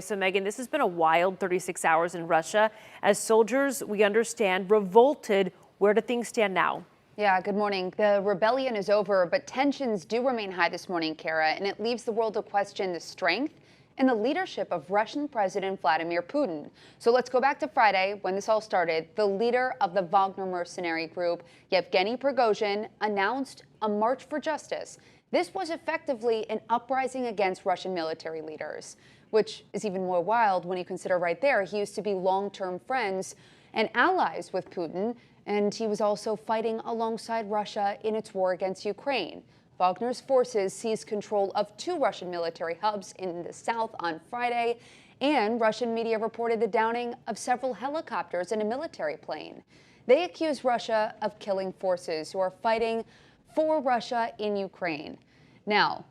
So, Megan, this has been a wild 36 hours in Russia as soldiers, we understand, revolted. Where do things stand now? Yeah, good morning. The rebellion is over, but tensions do remain high this morning, Kara, and it leaves the world to question the strength and the leadership of Russian President Vladimir Putin. So let's go back to Friday when this all started. The leader of the Wagner mercenary group, Yevgeny Prigozhin, announced a march for justice. This was effectively an uprising against Russian military leaders, which is even more wild when you consider right there he used to be long-term friends and allies with Putin, and he was also fighting alongside Russia in its war against Ukraine. Wagner's forces seized control of 2 Russian military hubs in the south on Friday, and Russian media reported the downing of several helicopters and a military plane. They accuse Russia of killing forces who are fighting for Russia in Ukraine. Now,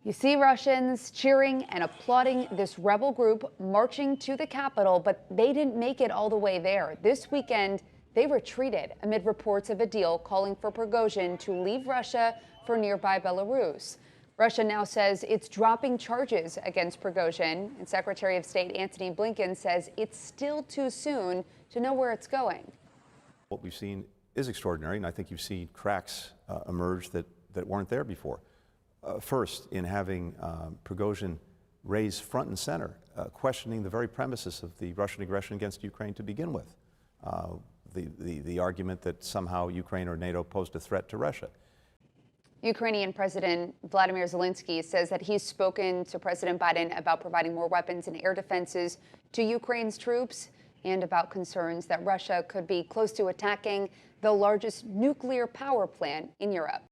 you see Russians cheering and applauding this rebel group marching to the capital, but they didn't make it all the way there. This weekend, they retreated amid reports of a deal calling for Prigozhin to leave Russia for nearby Belarus. Russia now says it's dropping charges against Prigozhin, and Secretary of State Antony Blinken says it's still too soon to know where it's going. What we've seen is extraordinary, and I think you've seen cracks emerge that weren't there before. First, in having Prigozhin raise front and center, questioning the very premises of the Russian aggression against Ukraine to begin with. The argument that somehow Ukraine or NATO posed a threat to Russia. Ukrainian President Vladimir Zelensky says that he's spoken to President Biden about providing more weapons and air defenses to Ukraine's troops and about concerns that Russia could be close to attacking the largest nuclear power plant in Europe.